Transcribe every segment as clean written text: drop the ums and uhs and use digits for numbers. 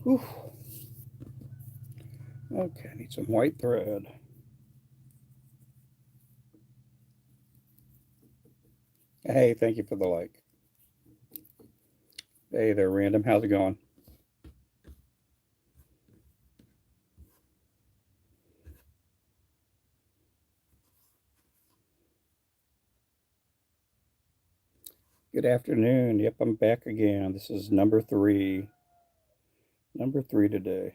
Whew. Okay, I need some white thread. Hey, thank you for the like. Hey there, Random. How's it going? Good afternoon. Yep, I'm back again. This is number three. Number three today.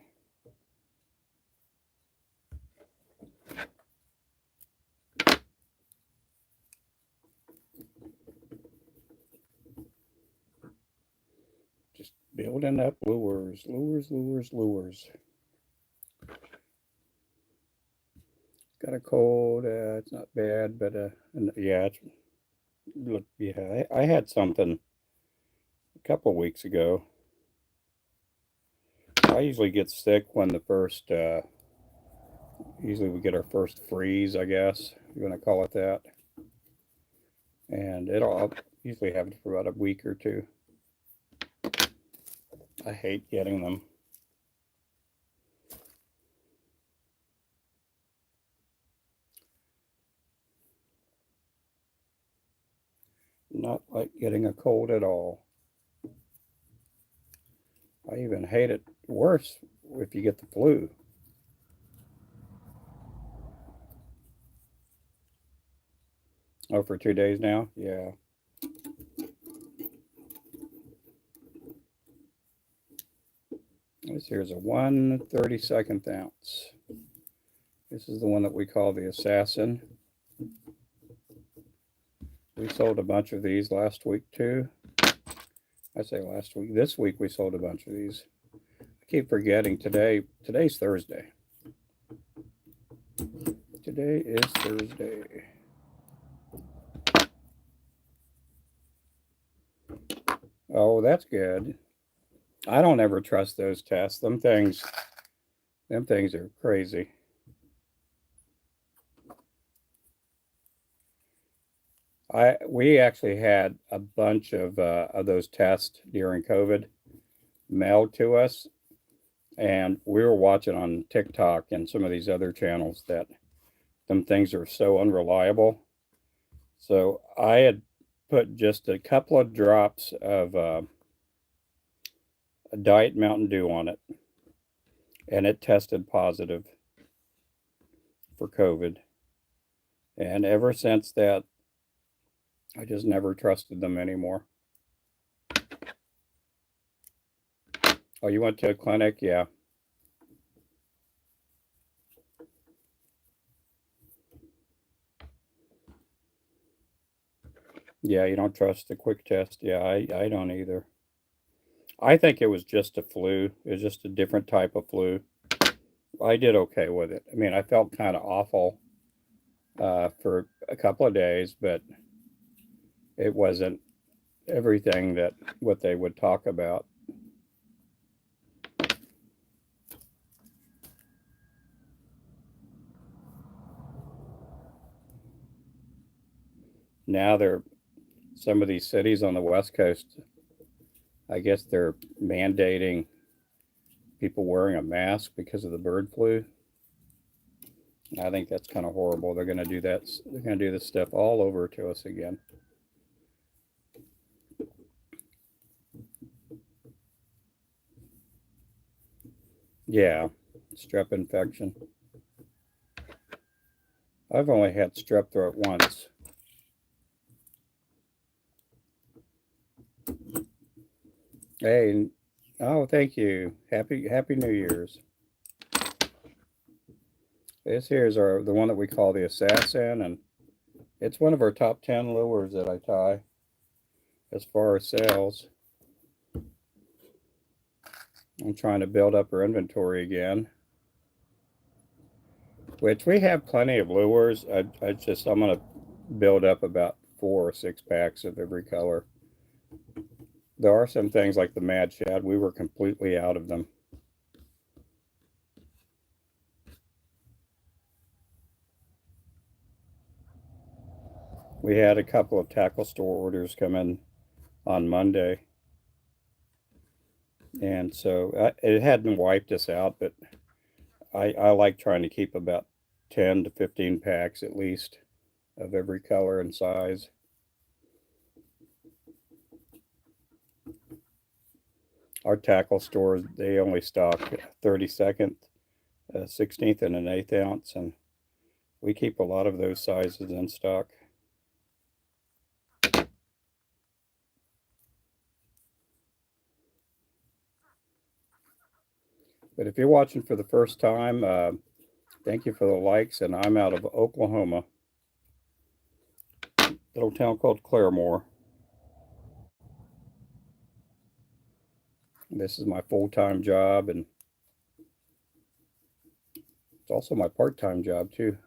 Just building up lures, lures, lures, lures. Got a cold. It's not bad, but yeah, I had something a couple of weeks ago. I usually get sick when the first. Usually we get our first freeze, I guess you want to call it that, and I'll usually have it for about a week or two. I hate getting them. Not like getting a cold at all. I even hate it worse if you get the flu. Oh, for 2 days now? Yeah. This here's a 1/32 ounce. This is the one that we call the Assassin. We sold a bunch of these last week too. I say last week. This week we sold a bunch of these. I keep forgetting today's Thursday. Today is Thursday. Oh, that's good. I don't ever trust those tests. Them things are crazy. We actually had a bunch of those tests during COVID mailed to us, and we were watching on TikTok and some of these other channels that them things are so unreliable. So I had put just a couple of drops of a Diet Mountain Dew on it, and it tested positive for COVID. And ever since that, I just never trusted them anymore. Oh, you went to a clinic? Yeah. Yeah, you don't trust the quick test. Yeah, I don't either. I think it was just a flu. It was just a different type of flu. I did okay with it. I mean, I felt kind of awful for a couple of days, but it wasn't everything that what they would talk about. Now they're some of these cities on the West Coast. I guess they're mandating people wearing a mask because of the bird flu. I think that's kind of horrible. They're going to do that. They're going to do this stuff all over to us again. Yeah, strep infection. I've only had strep throat once. Hey, oh, thank you. Happy New Year's. This here is the one that we call the Assassin, and it's one of our top 10 lures that I tie as far as sales. I'm trying to build up our inventory again, which we have plenty of lures. I'm gonna build up about 4 or 6 packs of every color. There are some things like the Mad Shad. We were completely out of them. We had a couple of tackle store orders come in on Monday. And so it hadn't wiped us out, but I like trying to keep about 10 to 15 packs at least of every color and size. Our tackle stores, they only stock 32nd, 16th, and an 1/8 ounce, and we keep a lot of those sizes in stock. But if you're watching for the first time, thank you for the likes, and I'm out of Oklahoma, little town called Claremore. This is my full-time job, and it's also my part-time job too.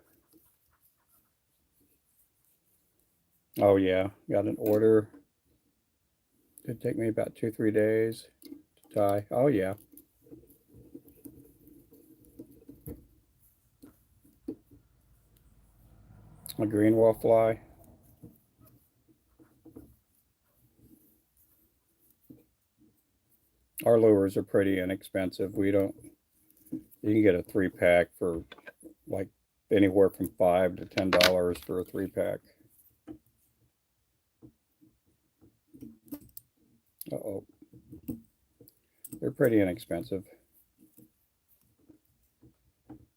Oh yeah, got an order. It'd take me about 2-3 days to tie. Oh yeah. A green wall fly. Our lures are pretty inexpensive. We don't. You can get a 3-pack for like anywhere from $5 to $10 for a 3-pack. Uh-oh. They're pretty inexpensive.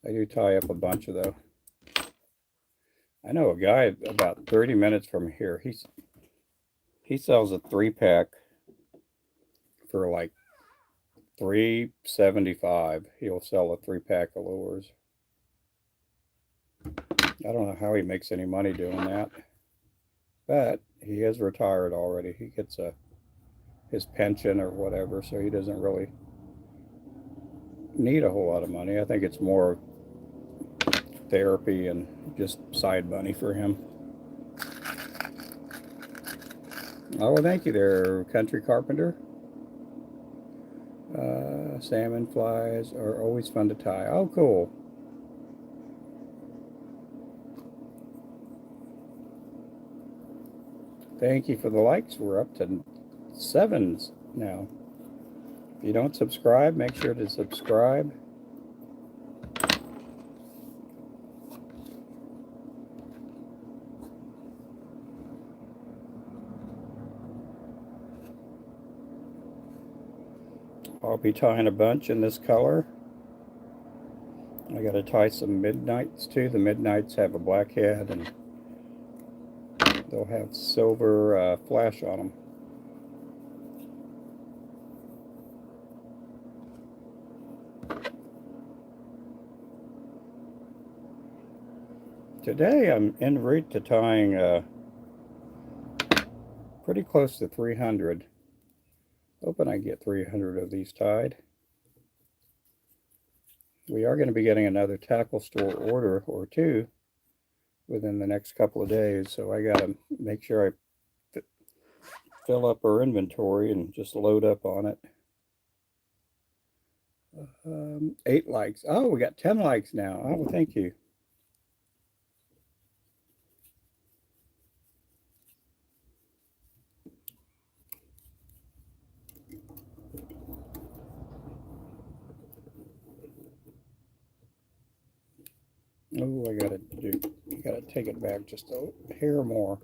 I do tie up a bunch of though. I know a guy about 30 minutes from here. He sells a 3-pack for like $3.75. He'll sell a 3-pack of lures. I don't know how he makes any money doing that, but he is retired already. He gets his pension or whatever, so he doesn't really need a whole lot of money. I think it's more therapy and just side money for him. Oh, well, thank you there, Country Carpenter. Salmon flies are always fun to tie. Oh, cool. Thank you for the likes. We're up to 7s now. If you don't subscribe, make sure to subscribe. I'll be tying a bunch in this color. I got to tie some midnights too. The midnights have a black head and they'll have silver flash on them. Today I'm en route to tying pretty close to 300. Hoping I get 300 of these tied. We are going to be getting another tackle store order or two within the next couple of days, so I got to make sure I fill up our inventory and just load up on it. 8 likes. Oh, we got 10 likes now. Oh, thank you. Oh, I gotta take it back just a hair more.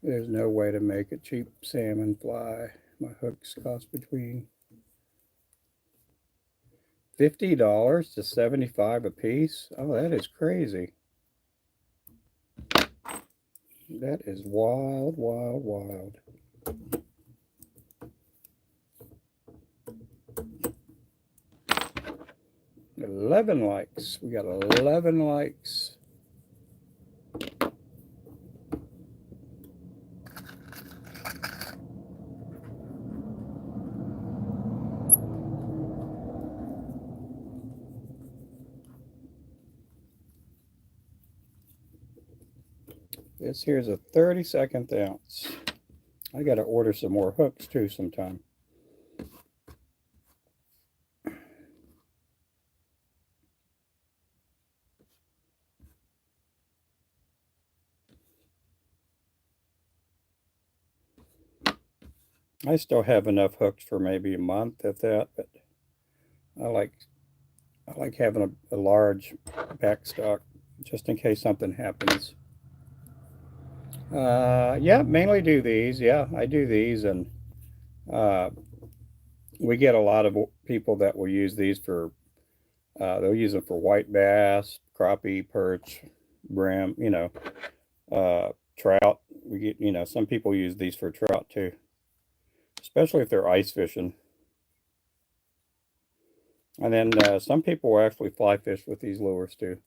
There's no way to make a cheap salmon fly. My hooks cost between $50 to $75 a piece. Oh, that is crazy. That is wild, wild, wild. $11 likes. We got 11 likes. This here's a 32nd ounce. I got to order some more hooks too sometime. I still have enough hooks for maybe a month, if that, but I like I like having a large backstock just in case something happens. Yeah, mainly do these. Yeah, I do these, and uh, we get a lot of people that will use these for. They'll use them for white bass, crappie, perch, brim. Trout. We get. Some people use these for trout too, especially if they're ice fishing. And then some people will actually fly fish with these lures too.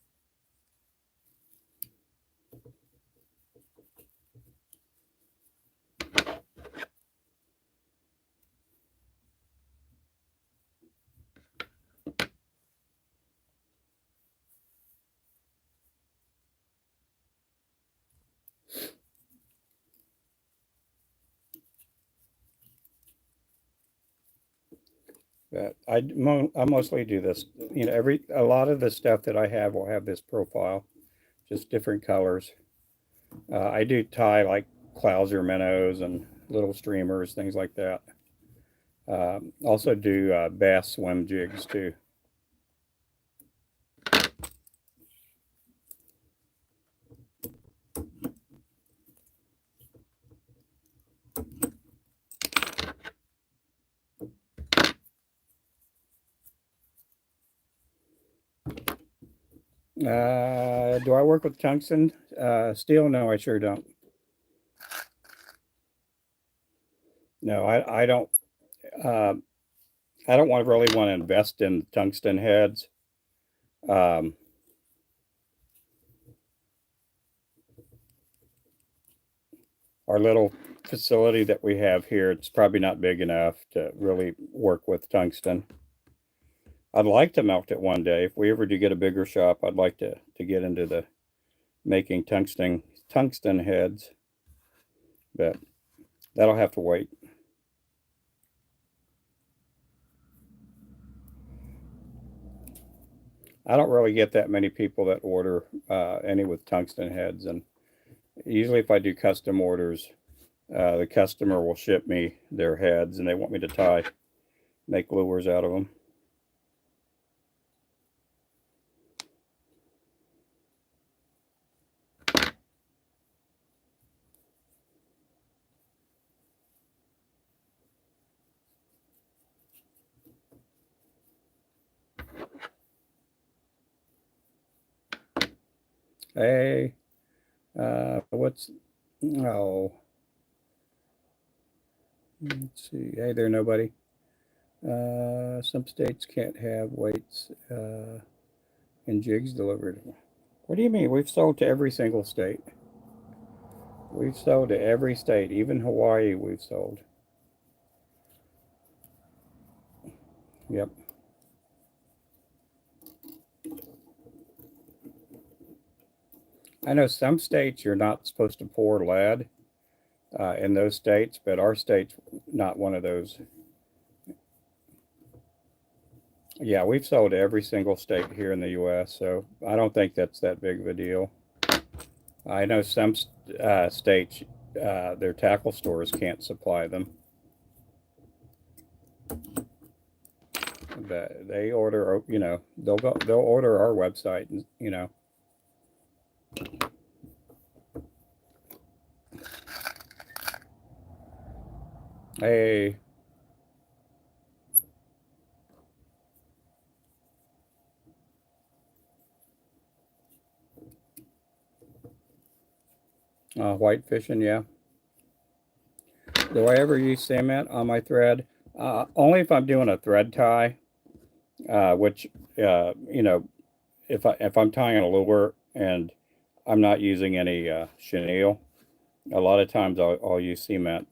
But I mostly do this. A lot of the stuff that I have will have this profile, just different colors. I do tie like clouser minnows and little streamers, things like that. Also do bass swim jigs too. Do I work with tungsten steel? No, I sure don't. No, I don't. Uh, I don't really want to invest in tungsten heads. Um, our little facility that we have here, it's probably not big enough to really work with tungsten. I'd like to melt it one day. If we ever do get a bigger shop, I'd like to get into the making tungsten heads, but that'll have to wait. I don't really get that many people that order any with tungsten heads, and usually if I do custom orders, the customer will ship me their heads, and they want me to make lures out of them. Hey, what's oh, let's see. Hey there, nobody. Some states can't have weights and jigs delivered. What do you mean? We've sold to every single state. We've sold to every state, even Hawaii. We've sold. Yep. I know some states you're not supposed to pour lead in those states, but our state's not one of those. Yeah, we've sold to every single state here in the U.S., so I don't think that's that big of a deal. I know some states, their tackle stores can't supply them. But they order, they'll order our website, and. Hey, white fishing, yeah. Do I ever use cement on my thread? Only if I'm doing a thread tie, which if I'm tying a lure and I'm not using any chenille, a lot of times I'll use cement.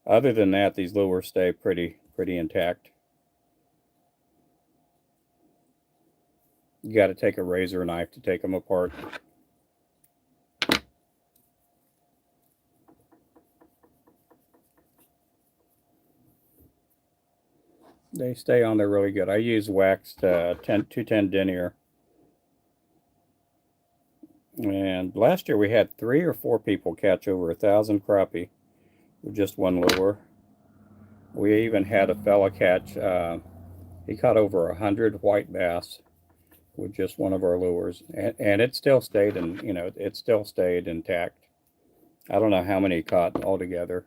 Other than that, these lures stay pretty intact. You got to take a razor knife to take them apart. They stay on there really good. I use waxed 210 denier. And last year we had 3 or 4 people catch over 1,000 crappie with just one lure. We even had a fella catch. He caught over 100 white bass with just one of our lures, and it still stayed, and it still stayed intact. I don't know how many he caught altogether.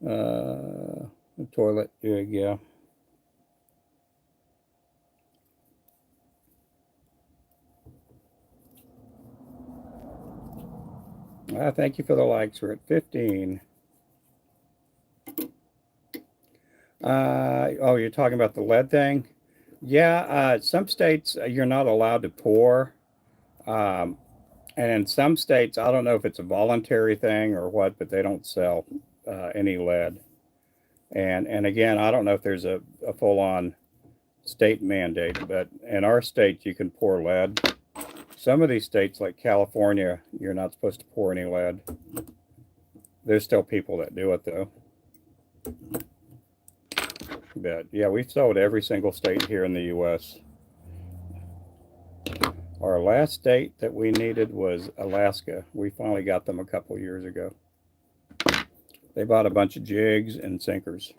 The toilet jig, yeah. Thank you for the likes. We're at 15. Oh, you're talking about the lead thing? Yeah, some states you're not allowed to pour. Um, and in some states, I don't know if it's a voluntary thing or what, but they don't sell any lead. And again, I don't know if there's a full-on state mandate, but in our state, you can pour lead. Some of these states, like California, you're not supposed to pour any lead. There's still people that do it, though. But yeah, we've sold every single state here in the U.S. Our last state that we needed was Alaska. We finally got them a couple years ago. They bought a bunch of jigs and sinkers.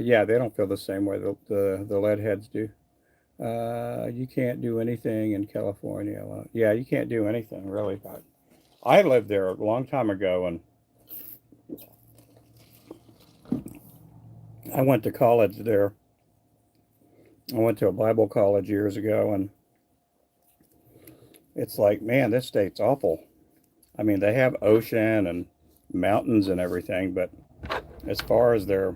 Yeah, they don't feel the same way the lead heads do. You can't do anything in California. Yeah, you can't do anything really. I lived there a long time ago, and I went to college there. I went to a Bible college years ago, and it's like, man, this state's awful. I mean, they have ocean and mountains and everything, but as far as their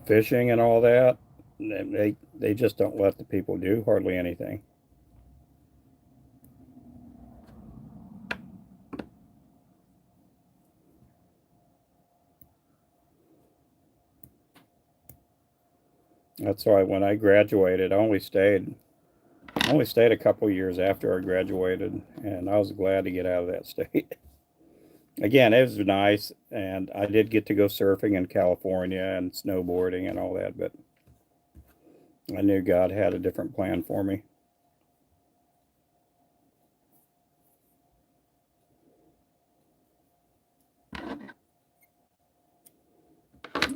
fishing and all that, they just don't let the people do hardly anything. That's why when I graduated, I only stayed a couple years after I graduated, and I was glad to get out of that state. Again, it was nice, and I did get to go surfing in California and snowboarding and all that, but I knew God had a different plan for me.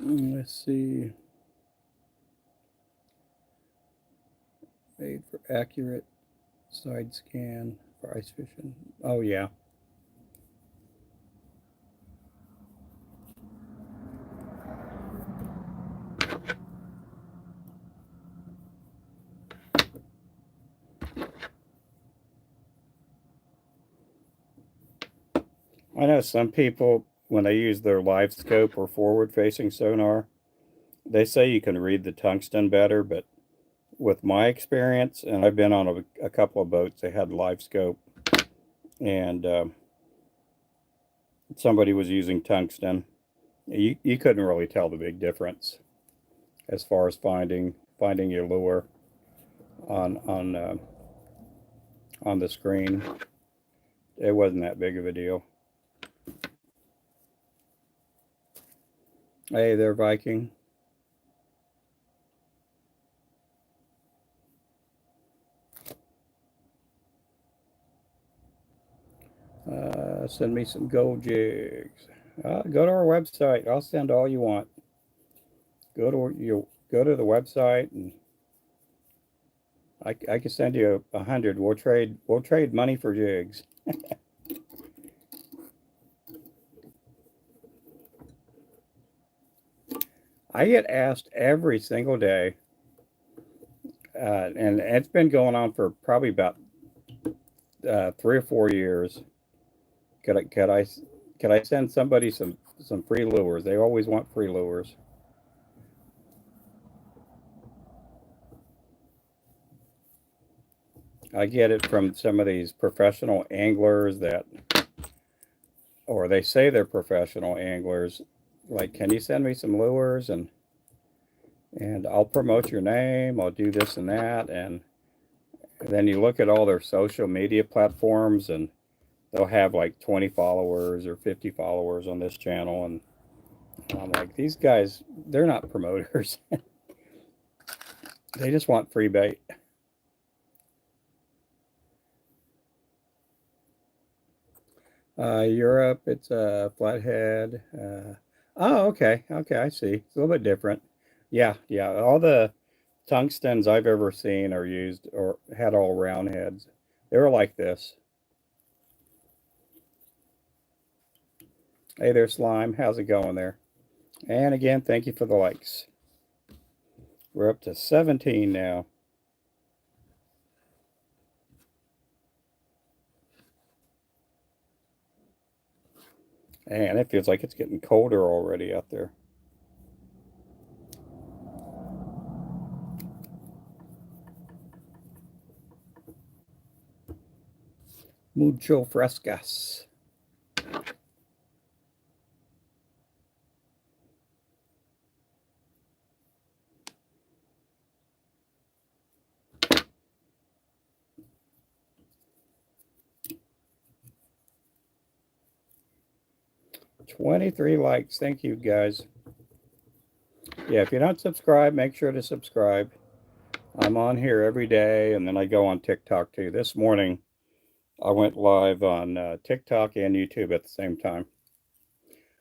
Let's see. Made for accurate side scan for ice fishing. Oh, yeah. I know some people, when they use their live scope or forward facing sonar, they say you can read the tungsten better, but with my experience, and I've been on a couple of boats, they had live scope, and somebody was using tungsten. You couldn't really tell the big difference as far as finding your lure on on the screen. It wasn't that big of a deal. Hey there, Viking. Send me some gold jigs. Go to our website. I'll send all you want. Go to the website, and I can send you 100. We'll trade money for jigs. I get asked every single day, and it's been going on for probably about 3 or 4 years. Could I could I could I send somebody some free lures? They always want free lures. I get it from some of these professional anglers that, or they say they're professional anglers. Like, can you send me some lures, and I'll promote your name. I'll do this and that, and then you look at all their social media platforms, and they'll have like 20 followers or 50 followers on this channel, and I'm like, these guys, they're not promoters. They just want free bait. Europe, it's a flathead. Oh, okay, okay, I see. It's a little bit different. Yeah, yeah. All the tungstens I've ever seen are used or had all round heads. They were like this. Hey there, slime. How's it going there? And again, thank you for the likes. We're up to 17 now. And it feels like it's getting colder already out there. Mucho frescas. $23 likes. Thank you, guys. Yeah, if you don't subscribe, make sure to subscribe. I'm on here every day, and then I go on TikTok too. This morning, I went live on TikTok and YouTube at the same time.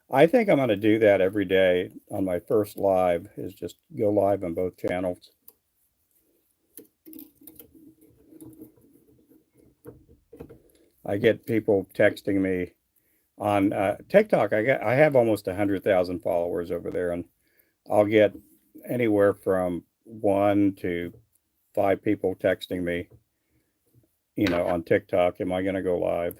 I think I'm going to do that every day on my first live, is just go live on both channels. I get people texting me on TikTok. I have almost 100,000 followers over there, and I'll get anywhere from 1 to 5 people texting me, on TikTok, am I going to go live?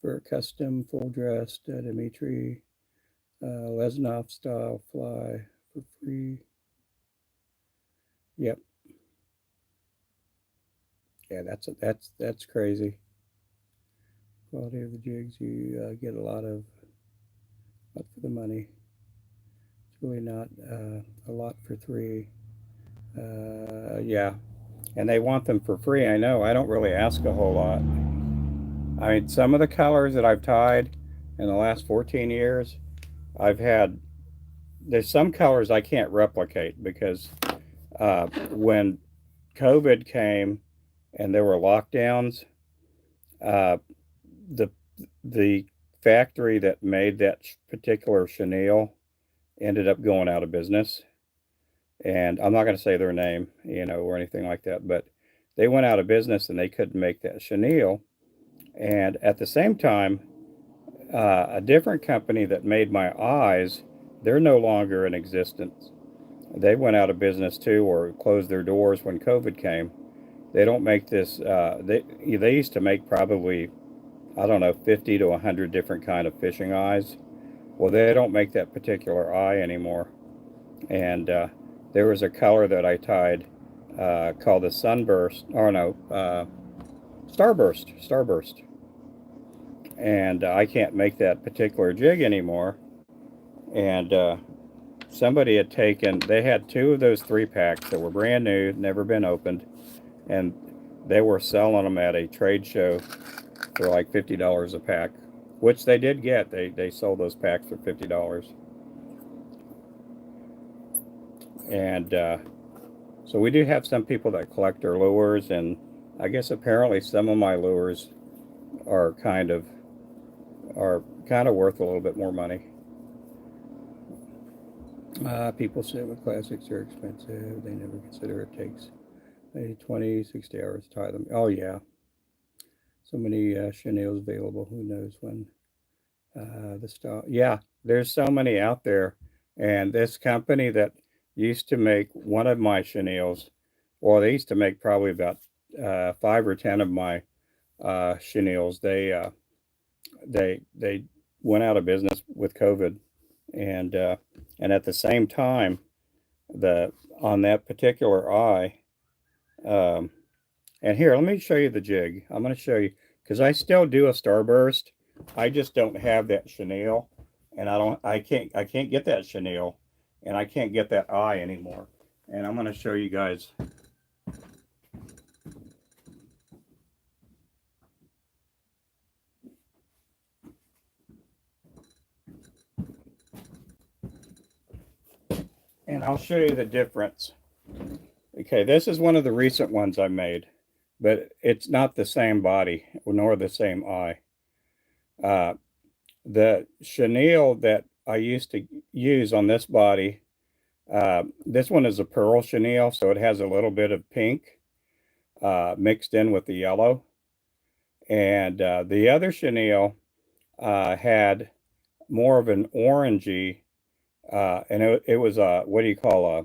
For a custom full dressed Dimitri Lesnov style fly for free. Yep. Yeah, that's crazy. Quality of the jigs, you get a lot for the money. It's really not a lot for $3. Yeah, and they want them for free. I know. I don't really ask a whole lot. I mean, some of the colors that I've tied in the last 14 years, I've had. There's some colors I can't replicate because when COVID came and there were lockdowns, uh, the the factory that made that particular chenille ended up going out of business. And I'm not going to say their name, or anything like that, but they went out of business and they couldn't make that chenille. And at the same time, a different company that made my eyes, they're no longer in existence. They went out of business too, or closed their doors when COVID came. They don't make this. They used to make probably, I don't know, 50 to 100 different kind of fishing eyes. Well, they don't make that particular eye anymore. And there was a color that I tied called the Sunburst, or no, Starburst. And I can't make that particular jig anymore. And somebody had they had 2 of those 3-packs that were brand new, never been opened, and they were selling them at a trade show for like $50 a pack, which they did get. They sold those packs for $50. And so we do have some people that collect their lures, and I guess apparently some of my lures are kind of worth a little bit more money. People say with classics are expensive. They never consider it takes maybe 20, 60 hours to tie them. Oh, yeah. So many chenilles available. Who knows when the stock. Yeah, there's so many out there. And this company that used to make one of my chenilles, well, they used to make probably about 5 or 10 of my chenilles. They went out of business with COVID. And at the same time, on that particular eye, and here, let me show you the jig. I'm going to show you because I still do a starburst. I just don't have that chenille, and I can't get that chenille, and I can't get that eye anymore. And I'm going to show you guys. And I'll show you the difference. Okay, this is one of the recent ones I made, but it's not the same body nor the same eye. The chenille that I used to use on this body, this one is a pearl chenille, so it has a little bit of pink mixed in with the yellow. And the other chenille had more of an orangey, and it was a, what do you call a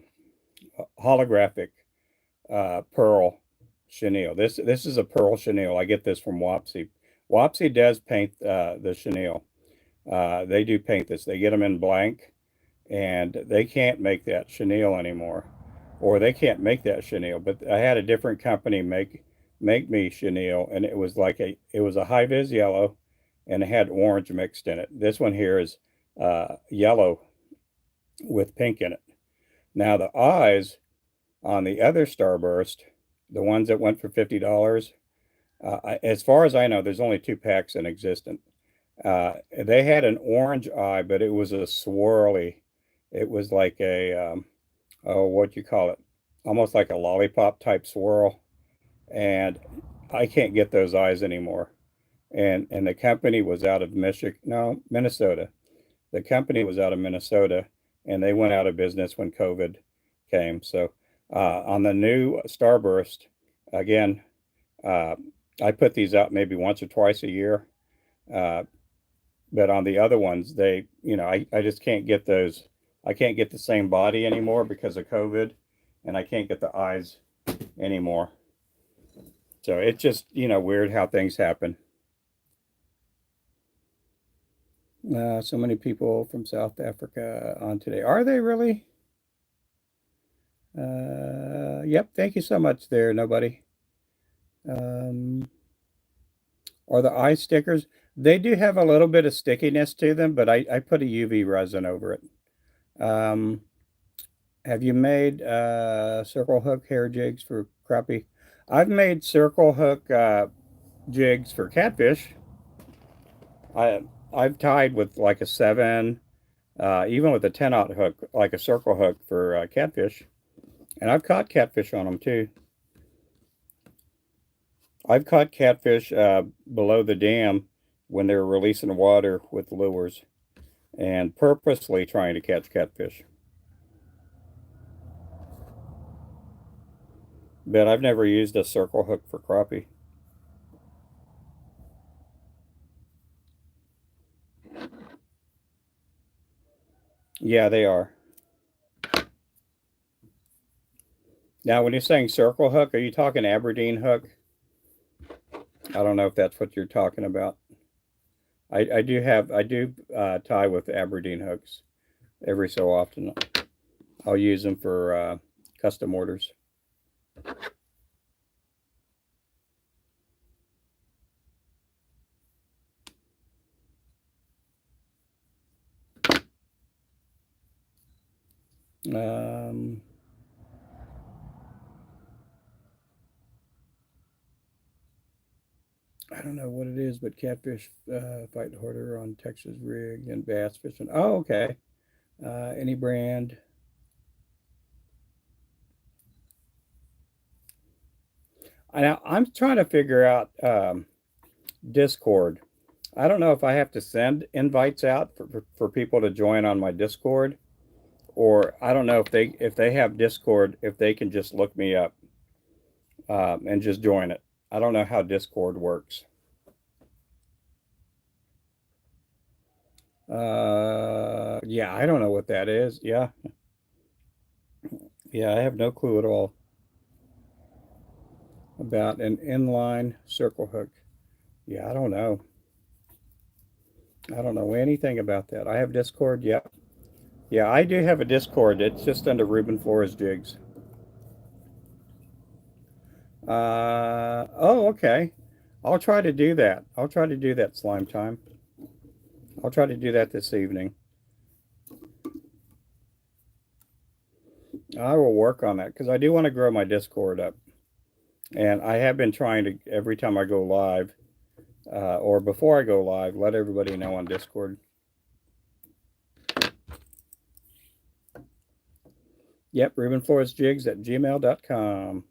holographic pearl chenille. This is a pearl chenille. I get this from Wapsi. Wapsi does paint the chenille. They do paint this. They get them in blank, and they can't make that chenille anymore, or they can't make that chenille. But I had a different company make me chenille, and it was like it was a high vis yellow, and it had orange mixed in it. This one here is yellow with pink in it. Now the eyes on the other Starburst, the ones that went for $50, as far as I know, there's only 2 packs in existence. They had an orange eye, but it was a swirly. It was like a, oh, what you call it? Almost like a lollipop type swirl. And I can't get those eyes anymore. And the company was out of Minnesota. The company was out of Minnesota, and they went out of business when COVID came. So on the new Starburst, again, I put these out maybe once or twice a year. But on the other ones, they, I just can't get those. I can't get the same body anymore because of COVID, and I can't get the eyes anymore. So it's just, weird how things happen. So many people from South Africa on today. Are they really? Yep. Thank you so much there, nobody. Or the eye stickers. They do have a little bit of stickiness to them, but I put a UV resin over it. Have you made circle hook hair jigs for crappie? I've made circle hook jigs for catfish. I've tied with like a 7, even with a 10-aught hook, like a circle hook for catfish. And I've caught catfish on them too. I've caught catfish below the dam when they're releasing water with lures and purposely trying to catch catfish. But I've never used a circle hook for crappie. Yeah, they are. Now, when you're saying circle hook, are you talking Aberdeen hook? I don't know if that's what you're talking about. I do tie with Aberdeen hooks every so often. I'll use them for custom orders. I don't know what it is, but catfish fight harder on Texas rig than bass fishing. Oh, okay. Any brand. I'm trying to figure out Discord. I don't know if I have to send invites out for people to join on my Discord, or I don't know if they have Discord, if they can just look me up and just join it. I don't know how Discord works. Yeah, I don't know what that is. Yeah. Yeah, I have no clue at all about an inline circle hook. Yeah, I don't know. I don't know anything about that. I have Discord. Yep. Yeah, I do have a Discord. It's just under Ruben Flores Jigs. Oh, okay. I'll try to do that. I'll try to do that slime time. I'll try to do that this evening. I will work on that because I do want to grow my Discord up. And I have been trying to, every time I go live, or before I go live, let everybody know on Discord. Yep, Ruben Flores Jigs at gmail.com.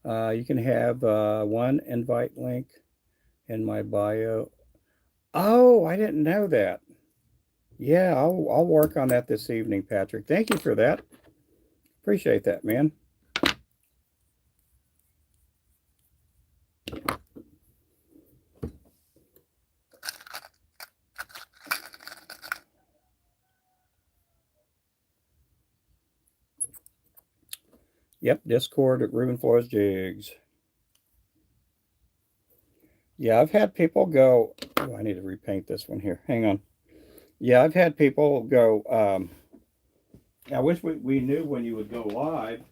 You can have one invite link in my bio. Oh, I didn't know that. Yeah, I'll work on that this evening, Patrick. Thank you for that. Appreciate that, man. Yep, Discord at Ruben Flores Jigs. Yeah, I've had people go. Oh, I need to repaint this one here. Hang on. Yeah, I've had people go. I wish we knew when you would go live,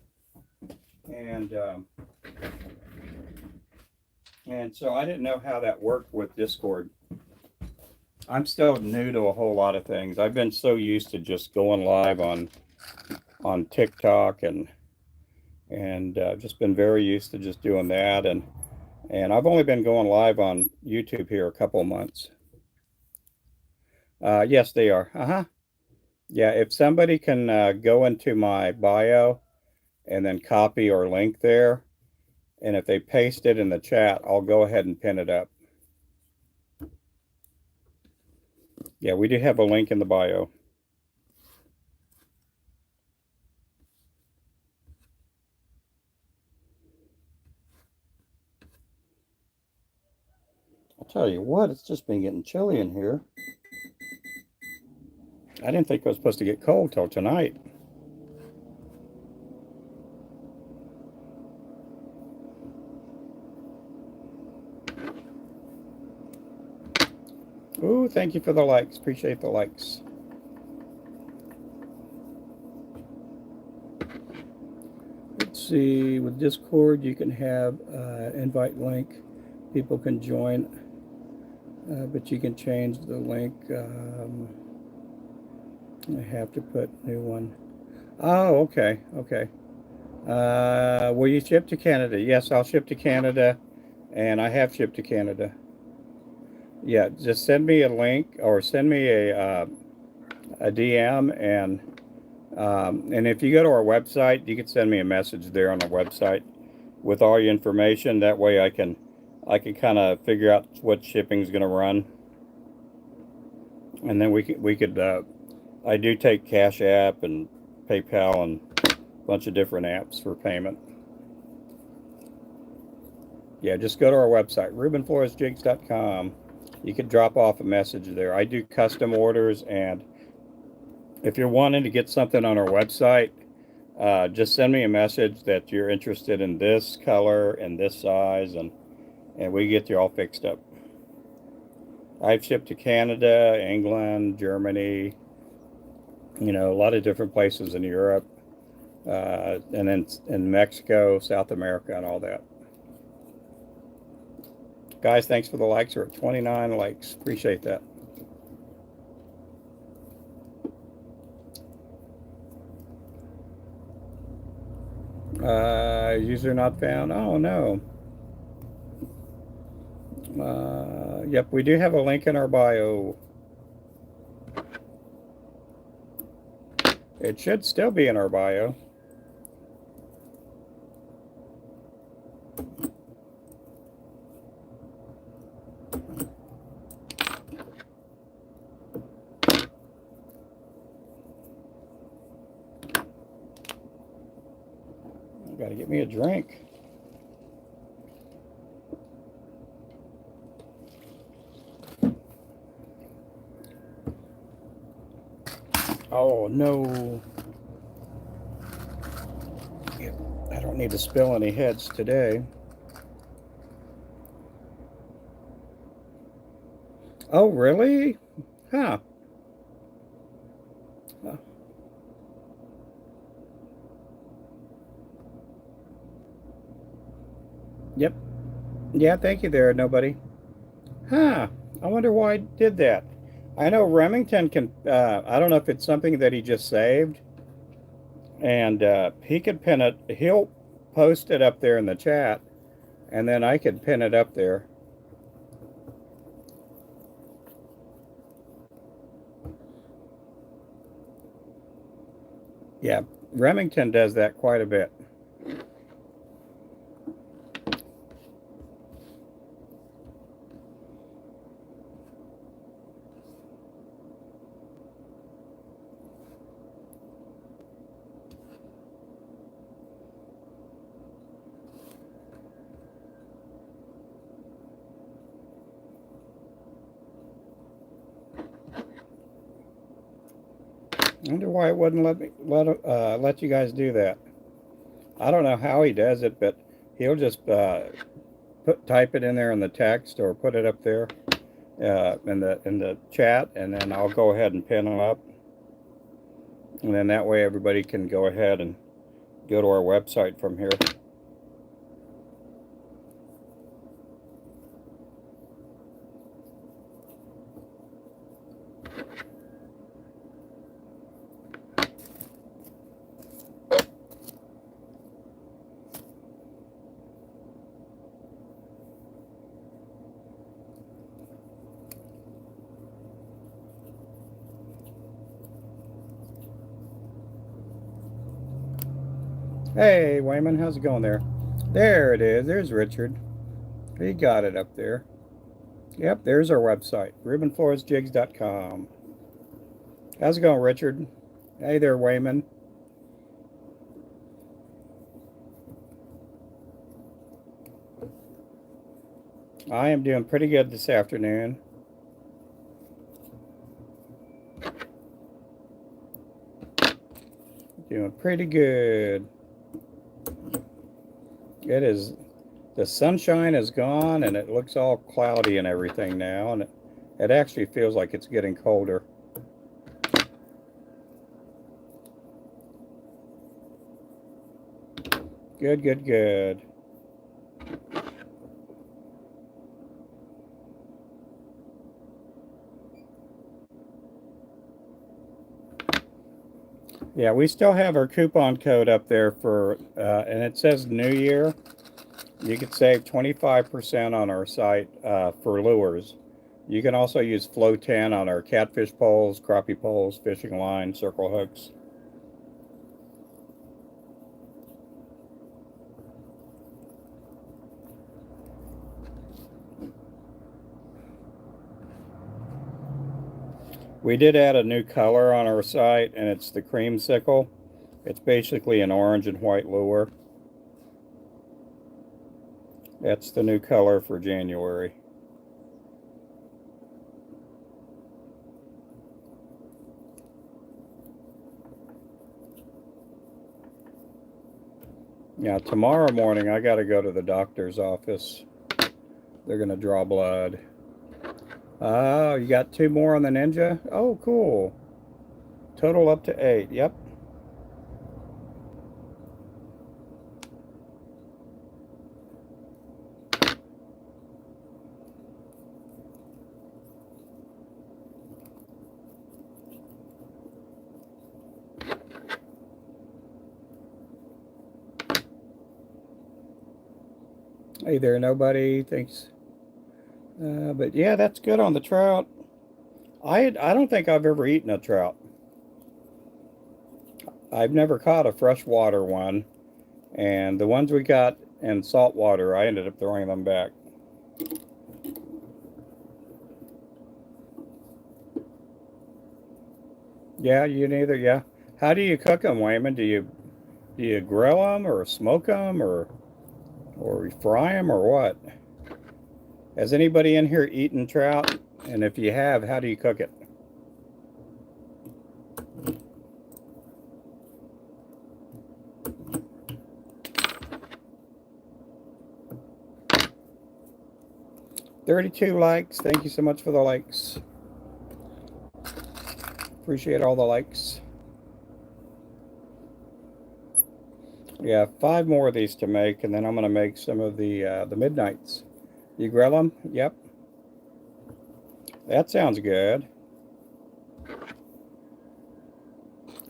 and so I didn't know how that worked with Discord. I'm still new to a whole lot of things. I've been so used to just going live on TikTok and just been very used to just doing that, and I've only been going live on YouTube here a couple of months. Yes, they are. Yeah, if somebody can go into my bio and then copy or link there, and if they paste it in the chat, I'll go ahead and pin it up. Yeah, we do have a link in the bio. I'll tell you what, it's just been getting chilly in here. I didn't think it was supposed to get cold till tonight. Ooh, thank you for the likes. Appreciate the likes. Let's see, with Discord, you can have invite link. People can join, but you can change the link. I have to put new one. Oh, okay, okay. Will you ship to Canada? Yes, I'll ship to Canada, and I have shipped to Canada. Yeah, just send me a link or send me a DM, and if you go to our website, you can send me a message there on the website with all your information. That way, I can kind of figure out what shipping is going to run, and then we could. I do take Cash App and PayPal and a bunch of different apps for payment. Yeah, just go to our website, RubenFloresJigs.com. You could drop off a message there. I do custom orders, and if you're wanting to get something on our website, just send me a message that you're interested in this color and this size, and we get you all fixed up. I've shipped to Canada, England, Germany, a lot of different places in Europe, and then in Mexico, South America, and all that. Guys, thanks for the likes. We're at 29 likes. Appreciate that. User not found. Oh, no. Yep, we do have a link in our bio. It should still be in our bio. Got to get me a drink. Oh, no. I don't need to spill any heads today. Oh, really? Huh. Yep. Yeah, thank you there, nobody. Huh. I wonder why I did that. I know Remington can, I don't know if it's something that he just saved, and he could pin it, he'll post it up there in the chat, and then I could pin it up there. Yeah, Remington does that quite a bit. I wonder why it wouldn't let you guys do that. I don't know how he does it, but he'll just type it in there in the text or put it up there in the chat, and then I'll go ahead and pin them up, and then that way everybody can go ahead and go to our website from here. Hey, Wayman, how's it going there? There it is. There's Richard. He got it up there. Yep, there's our website, RubenFloresJigs.com. How's it going, Richard? Hey there, Wayman. I am doing pretty good this afternoon. Doing pretty good. It is, the sunshine is gone and it looks all cloudy and everything now, and it actually feels like it's getting colder. Good, good, good. Yeah, we still have our coupon code up there for, and it says New Year. You could save 25% on our site for lures. You can also use Flow 10 on our catfish poles, crappie poles, fishing line, circle hooks. We did add a new color on our site, and it's the creamsicle. It's basically an orange and white lure. That's the new color for January. Now, tomorrow morning, I got to go to the doctor's office. They're going to draw blood. Oh, you got 2 more on the Ninja? Oh, cool. Total up to 8. Yep. Hey there, nobody. Thanks. But yeah, that's good on the trout. I don't think I've ever eaten a trout. I've never caught a freshwater one, and the ones we got in saltwater, I ended up throwing them back. Yeah, you neither. Yeah. How do you cook them, Wayman? Do you grill them or smoke them or fry them or what? Has anybody in here eaten trout? And if you have, how do you cook it? "32 likes. Thank you so much for the likes. Appreciate all the likes. Yeah, 5 more of these to make, and then I'm going to make some of the midnights. You grill them? Yep. That sounds good.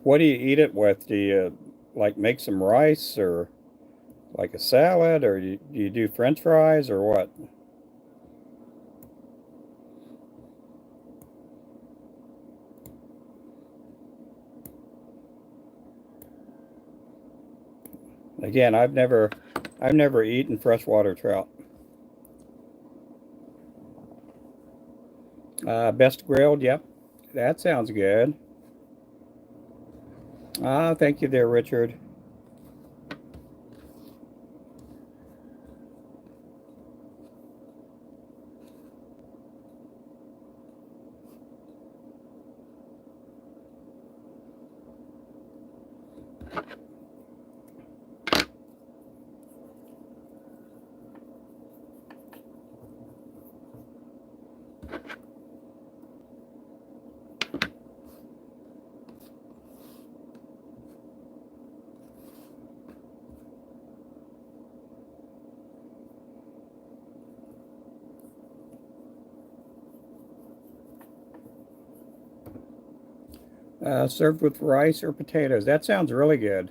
What do you eat it with? Do you like make some rice or like a salad, or do you do French fries or what? Again, I've never eaten freshwater trout. Best grilled, yep. That sounds good. Ah, thank you there, Richard. Served with rice or potatoes. That sounds really good.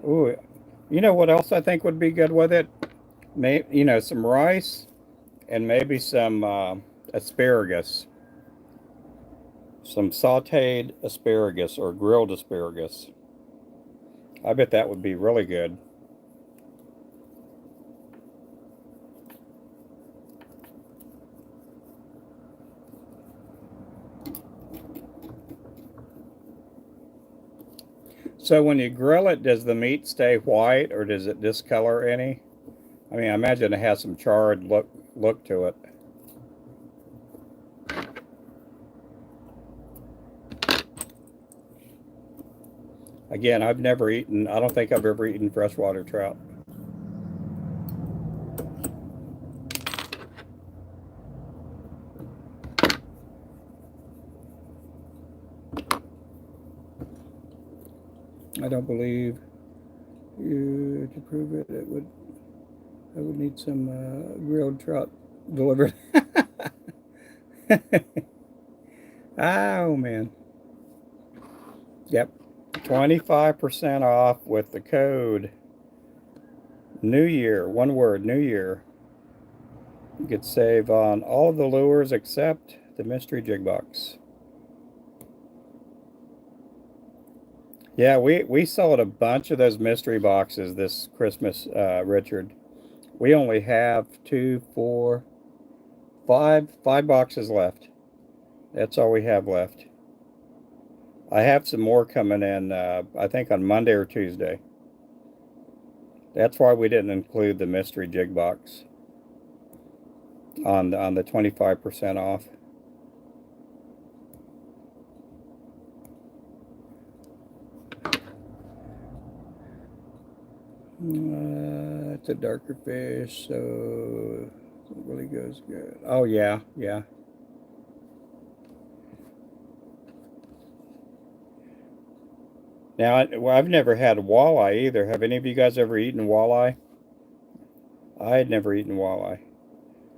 Ooh, you know what else I think would be good with it? Some rice and maybe some asparagus, some sautéed asparagus or grilled asparagus. I bet that would be really good. So when you grill it, does the meat stay white or does it discolor any? I mean, I imagine it has some charred look to it. Again, I don't think I've ever eaten freshwater trout. I don't believe you to prove it. I would need some grilled trout delivered. Oh man. Yep. 25% off with the code New Year. One word, New Year. You could save on all of the lures except the mystery jig box. Yeah, we sold a bunch of those mystery boxes this Christmas, Richard. We only have two, four, five boxes left. That's all we have left. I have some more coming in, I think on Monday or Tuesday. That's why we didn't include the mystery jig box on the 25% off. It's a darker fish, so it really goes good. Oh yeah, yeah. Now, well, I've never had walleye either. Have any of you guys ever eaten walleye? I had never eaten walleye.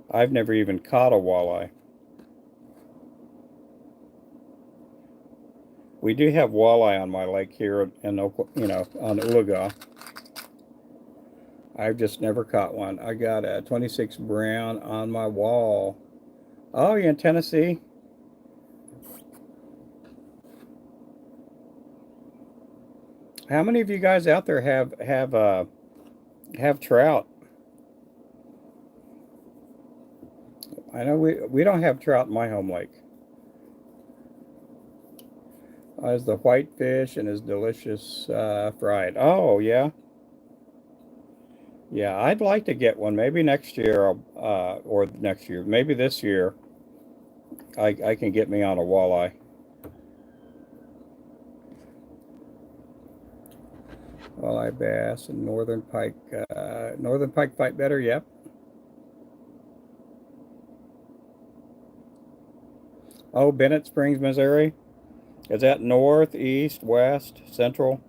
I've never even caught a walleye. We do have walleye on my lake here in on Ulaga. I've just never caught one. I got a 26 brown on my wall. Oh, you're in Tennessee? How many of you guys out there have trout? I know we don't have trout in my home lake. As the whitefish and is delicious fried. Oh yeah, yeah. I'd like to get one. Maybe next year, or next year. Maybe this year, I can get me on a walleye. Walleye bass and northern pike. Northern pike fight better, yep. Oh, Bennett Springs, Missouri. Is that north, east, west, central?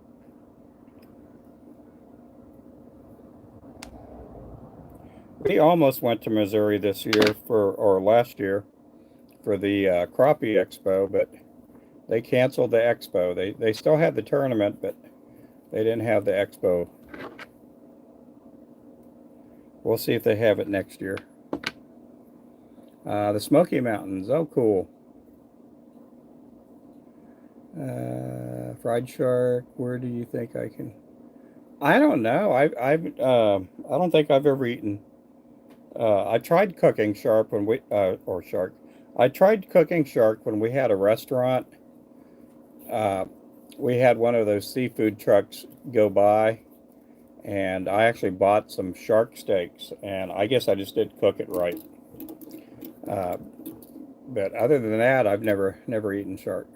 We almost went to Missouri this year or last year, for the Crappie Expo, but they canceled the expo. They still had the tournament, but they didn't have the expo. We'll see if they have it next year. The Smoky Mountains. Oh, cool. Fried shark. Where do you think I can? I don't know. I don't think I've ever eaten. I tried cooking shark when we or shark. I tried cooking shark when we had a restaurant. Uh, we had one of those seafood trucks go by, and I actually bought some shark steaks, and I guess I just didn't cook it right. Uh, but other than that, I've never eaten shark.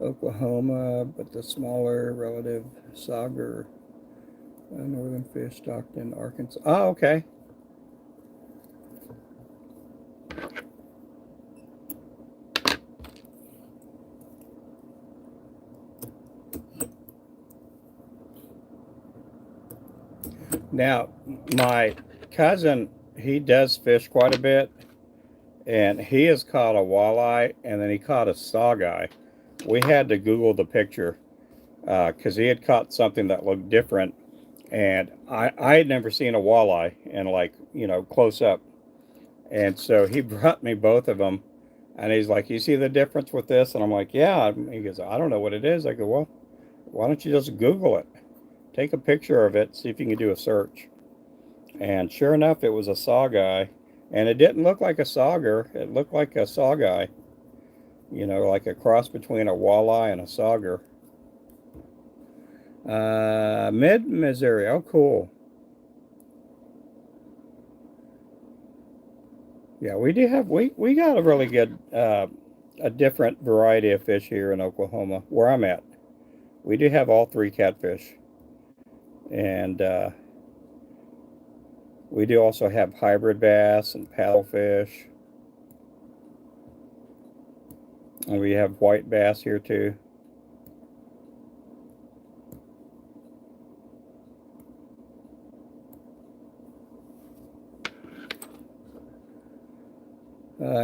Oklahoma, but the smaller relative sauger, northern fish, Stockton, Arkansas. Oh, okay. Now, my cousin, he does fish quite a bit, and he has caught a walleye, and then he caught a sawguy. We had to Google the picture because he had caught something that looked different, and I had never seen a walleye in, like, close up. And so he brought me both of them, and he's like, "You see the difference with this?" And I'm like, "Yeah." He goes, "I don't know what it is." I go, "Well, why don't you just Google it? Take a picture of it, see if you can do a search." And sure enough, it was a sawguy, and it didn't look like a sauger. It looked like a sawguy, like a cross between a walleye and a sauger. Mid Missouri. Oh, cool. Yeah, we do have we got a really good a different variety of fish here in Oklahoma, where I'm at. We do have all three catfish, and we do also have hybrid bass and paddlefish, and we have white bass here too.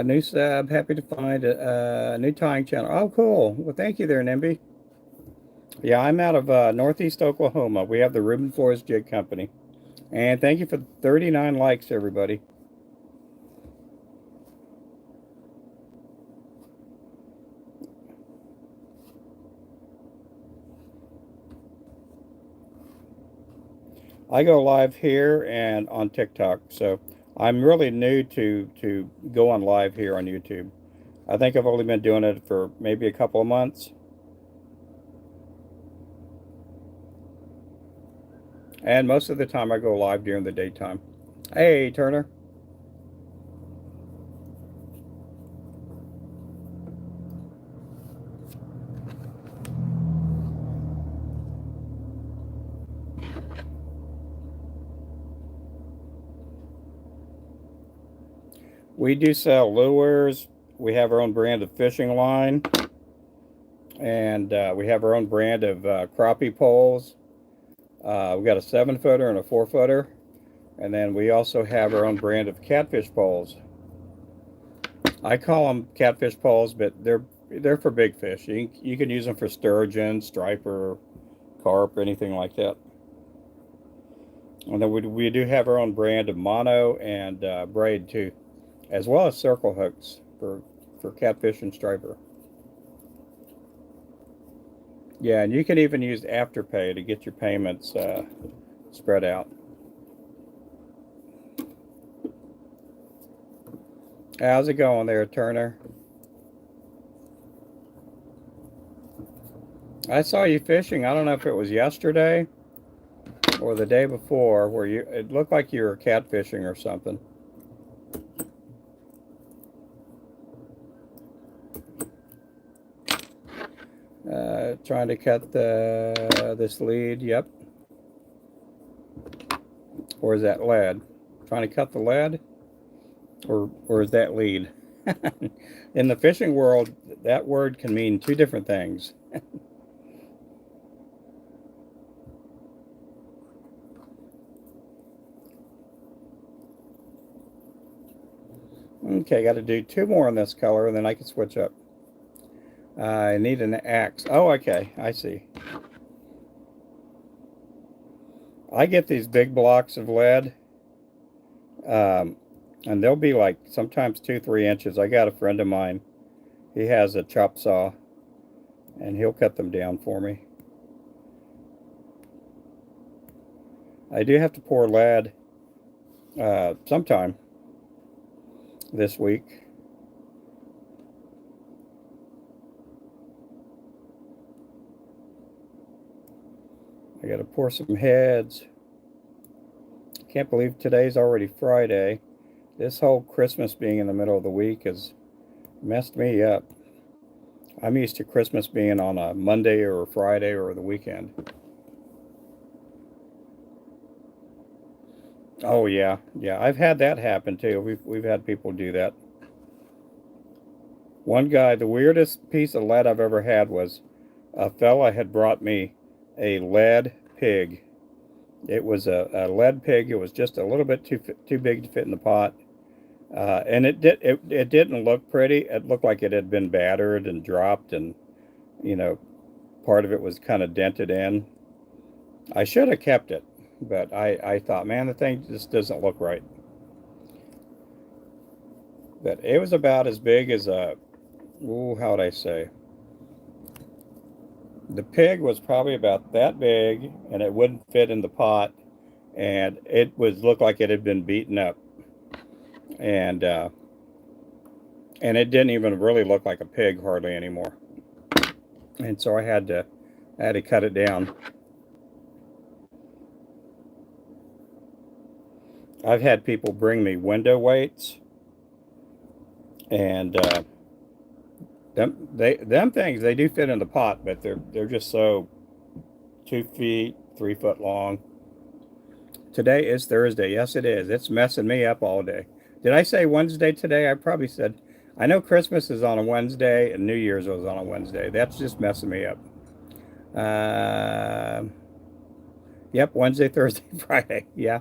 New sub, happy to find a new tying channel. Oh, cool. Well, thank you there, Nimby. Yeah, I'm out of Northeast Oklahoma. We have the Ruben Flores Jig Company. And thank you for 39 likes, everybody. I go live here and on TikTok, so I'm really new to going live here on YouTube. I think I've only been doing it for maybe a couple of months. And most of the time I go live during the daytime. Hey, Turner. We do sell lures. We have our own brand of fishing line. And we have our own brand of crappie poles. We got a 7-footer and a 4-footer. And then we also have our own brand of catfish poles. I call them catfish poles, but they're for big fish. You can use them for sturgeon, striper, carp, anything like that. And then we do have our own brand of mono and braid too, as well as circle hooks for catfish and striper. Yeah, and you can even use Afterpay to get your payments spread out. How's it going there, Turner? I saw you fishing. I don't know if it was yesterday or the day before, where it looked like you were catfishing or something. Trying to cut this lead. Yep. Or is that lead? Trying to cut the lead? Or is that lead? In the fishing world, that word can mean two different things. Okay, got to do two more in this color, and then I can switch up. I need an axe. Oh, okay, I see. I get these big blocks of lead, um, and they'll be like sometimes 2-3 inches. I got a friend of mine. He has a chop saw, and he'll cut them down for me. I do have to pour lead sometime this week. I got to pour some heads. Can't believe today's already Friday. This whole Christmas being in the middle of the week has messed me up. I'm used to Christmas being on a Monday or a Friday or the weekend. Oh yeah, yeah. I've had that happen too. We've had people do that. One guy, the weirdest piece of lead I've ever had was a fella had brought me a lead pig. It was a lead pig. It was just a little bit too big to fit in the pot, and it didn't look pretty. It looked like it had been battered and dropped, and you know, part of it was kind of dented in. I should have kept it, but I thought, man, the thing just doesn't look right. But it was about as big as a, ooh, how would I say? The pig was probably about that big, and it wouldn't fit in the pot, and it was looked like it had been beaten up, and uh, and it didn't even really look like a pig hardly anymore. And so I had to cut it down. I've had people bring me window weights, and them things they do fit in the pot, but they're just so 2 feet, 3 foot long. Today is Thursday. Yes, it is. It's messing me up all day. Did I say Wednesday today? I probably said. I know Christmas is on a Wednesday and New Year's was on a Wednesday. That's just messing me up. Uh, yep, Wednesday, Thursday, Friday. Yeah.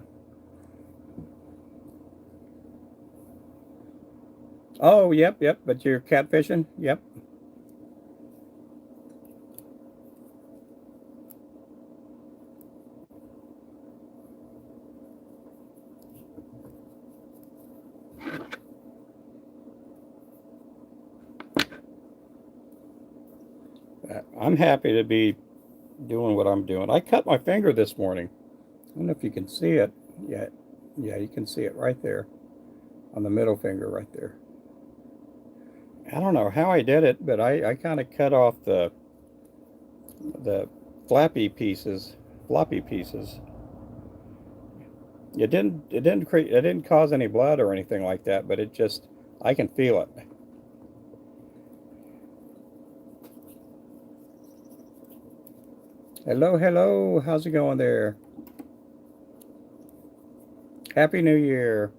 Oh, yep, yep. But you're catfishing? Yep. I'm happy to be doing what I'm doing. I cut my finger this morning. I don't know if you can see it yet. Yeah, you can see it right there on the middle finger right there. I don't know how I did it, but I kind of cut off the floppy pieces. It didn't cause any blood or anything like that, but it just I can feel it. Hello, hello. How's it going there? Happy New Year.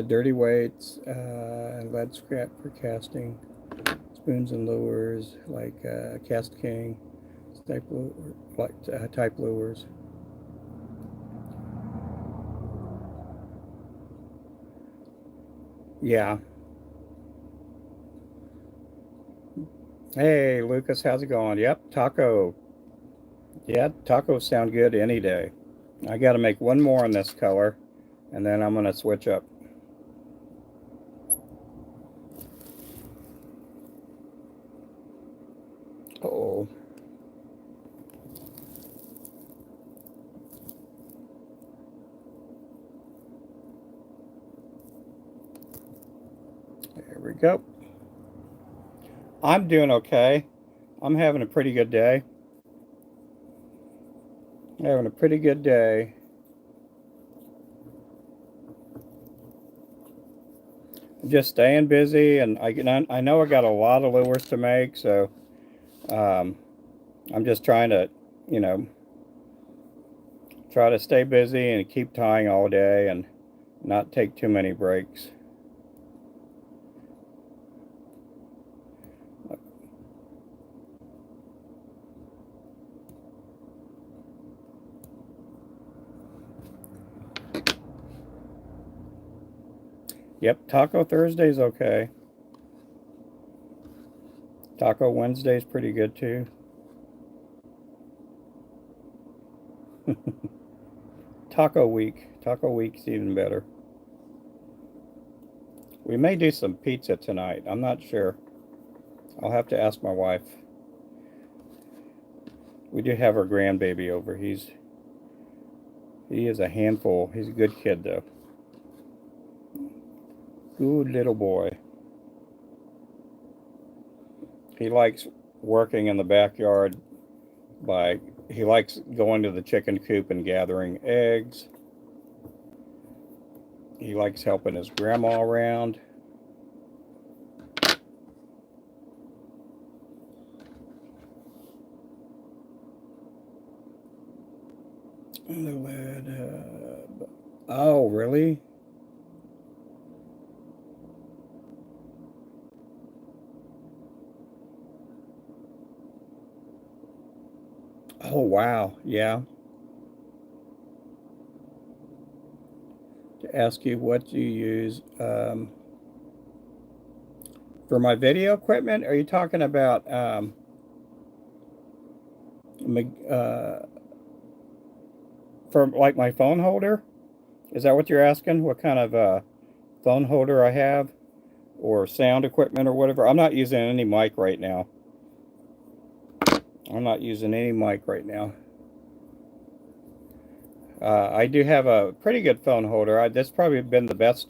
Dirty weights, lead scrap for casting, spoons and lures like Cast King type type lures. Yeah. Hey, Lucas, how's it going? Yep, taco. Yeah, tacos sound good any day. I got to make one more in this color, and then I'm going to switch up. Oh, go. I'm doing okay. I'm having a pretty good day. Having a pretty good day. Just staying busy, and I know I got a lot of lures to make, so I'm just trying to, you know, try to stay busy and keep tying all day and not take too many breaks. Yep, Taco Thursday's okay. Taco Wednesday's pretty good too. Taco Week's even better. We may do some pizza tonight. I'm not sure. I'll have to ask my wife. We do have our grandbaby over. He is a handful. He's a good kid though. Good little boy. He likes working in the backyard he likes going to the chicken coop and gathering eggs. He likes helping his grandma around. Oh, really? Oh, wow. Yeah. To ask you what you use for my video equipment. Are you talking about for like my phone holder? Is that what you're asking? What kind of phone holder I have, or sound equipment or whatever? I'm not using any mic right now. I do have a pretty good phone holder. That's probably been the best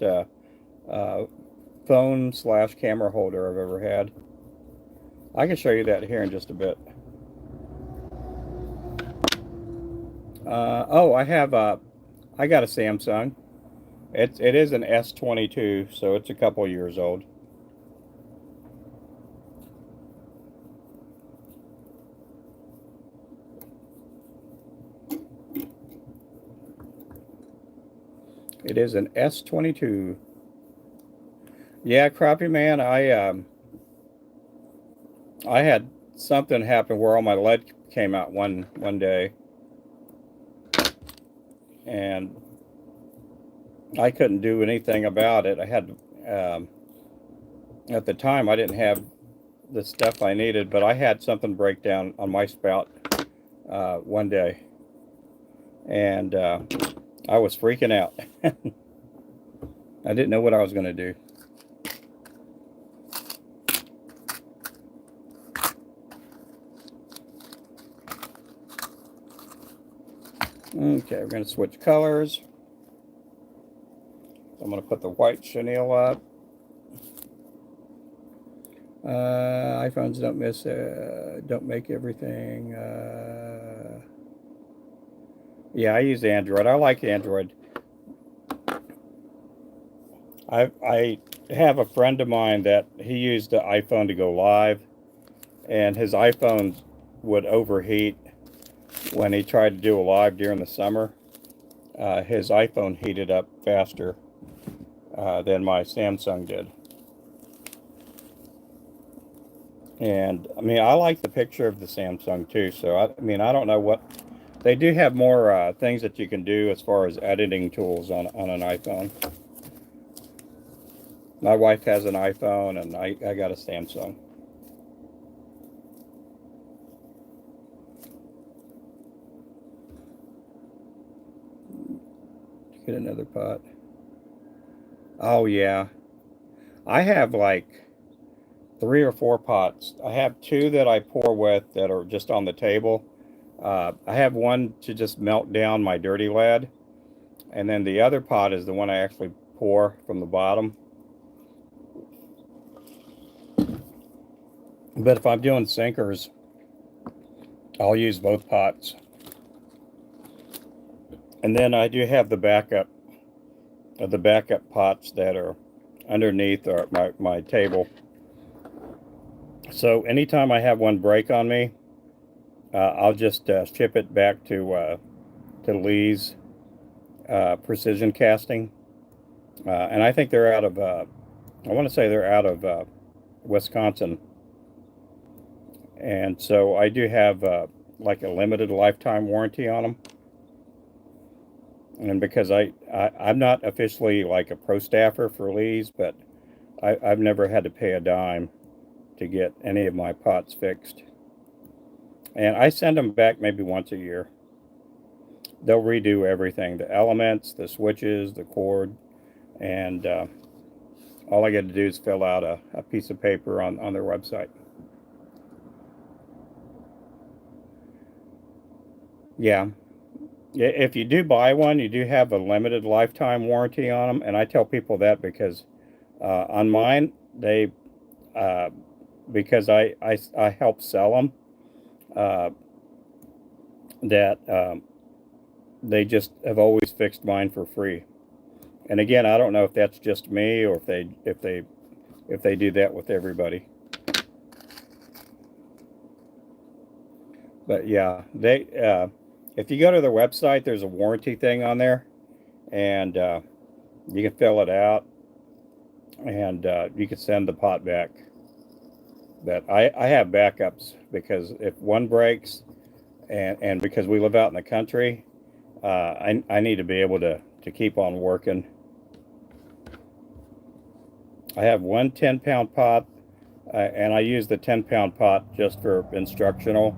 phone / camera holder I've ever had. I can show you that here in just a bit. Oh, I got a Samsung. It is an S22, so it's a couple years old. It is an S22. Yeah, Crappie Man, I had something happen where all my lead came out one day, and I couldn't do anything about it. I had at the time I didn't have the stuff I needed, but I had something break down on my spout one day, and I was freaking out. I didn't know what I was going to do. Okay, we're going to switch colors. I'm going to put the white chenille up. iPhones don't make everything. Yeah, I use Android. I like Android. I have a friend of mine that he used the iPhone to go live, and his iPhone would overheat when he tried to do a live during the summer. His iPhone heated up faster than my Samsung did. And I mean, I like the picture of the Samsung too. So I mean, I don't know what they do have more things that you can do as far as editing tools on an iPhone. My wife has an iPhone, and I got a Samsung. Get another pot. Oh yeah, I have like 3 or 4 pots. I have 2 that I pour with that are just on the table. I have one to just melt down my dirty lead, and then the other pot is the one I actually pour from the bottom. But if I'm doing sinkers, I'll use both pots. And then I do have the backup pots that are underneath my table. So anytime I have one break on me, I'll just ship it back to Lee's Precision Casting. And I think they're out of, I want to say they're out of Wisconsin. And so I do have like a limited lifetime warranty on them. And because I'm not officially like a pro staffer for Lee's, but I've never had to pay a dime to get any of my pots fixed. And I send them back maybe once a year. They'll redo everything, the elements, the switches, the cord, and all I got to do is fill out a piece of paper on their website. Yeah. If you do buy one, you do have a limited lifetime warranty on them, and I tell people that because on mine, they because I help sell them, that they just have always fixed mine for free. And again, I don't know if that's just me or if they do that with everybody. But yeah, they if you go to their website, there's a warranty thing on there, and you can fill it out, and you can send the pot back. But I have backups because if one breaks, and because we live out in the country, I need to be able to keep on working. I have one 10-pound pot, and I use the 10-pound pot just for instructional.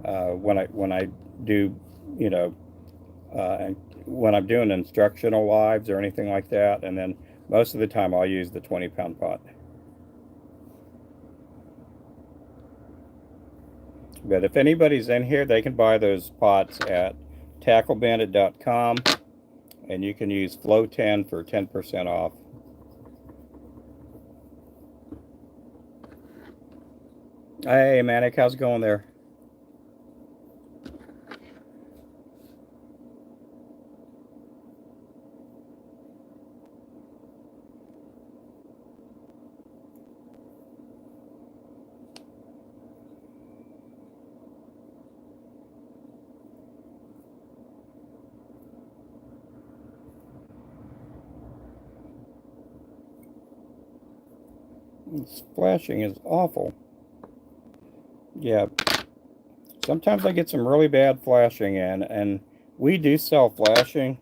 When I do, you know, when I'm doing instructional lives or anything like that, and then most of the time I'll use the 20-pound pot. But if anybody's in here, they can buy those pots at tacklebandit.com, and you can use Flow10 for 10% off. Hey, Manic, how's it going there? This flashing is awful. Yeah, sometimes I get some really bad flashing in, and we do sell flashing,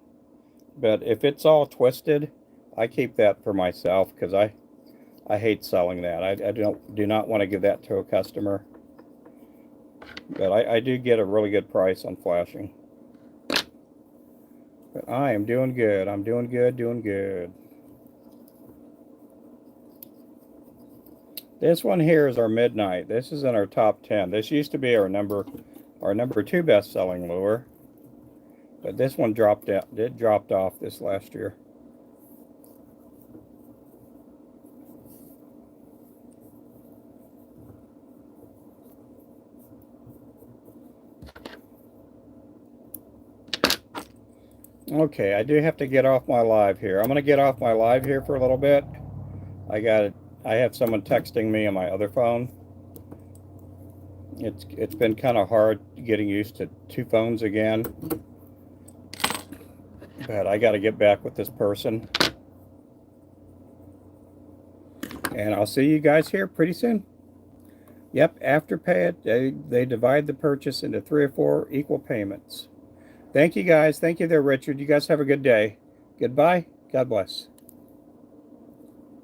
but if it's all twisted, I keep that for myself because I hate selling that. I do not want to give that to a customer. But I do get a really good price on flashing. But I am doing good. I'm doing good, doing good. This one here is our Midnight. This is in our top 10. This used to be our number 2 best-selling lure. But this one dropped off this last year. Okay, I do have to get off my live here. I'm going to get off my live here for a little bit. I have someone texting me on my other phone. It's been kind of hard getting used to 2 phones again. But I got to get back with this person. And I'll see you guys here pretty soon. Yep, Afterpay, they divide the purchase into 3 or 4 equal payments. Thank you guys. Thank you there, Richard. You guys have a good day. Goodbye. God bless.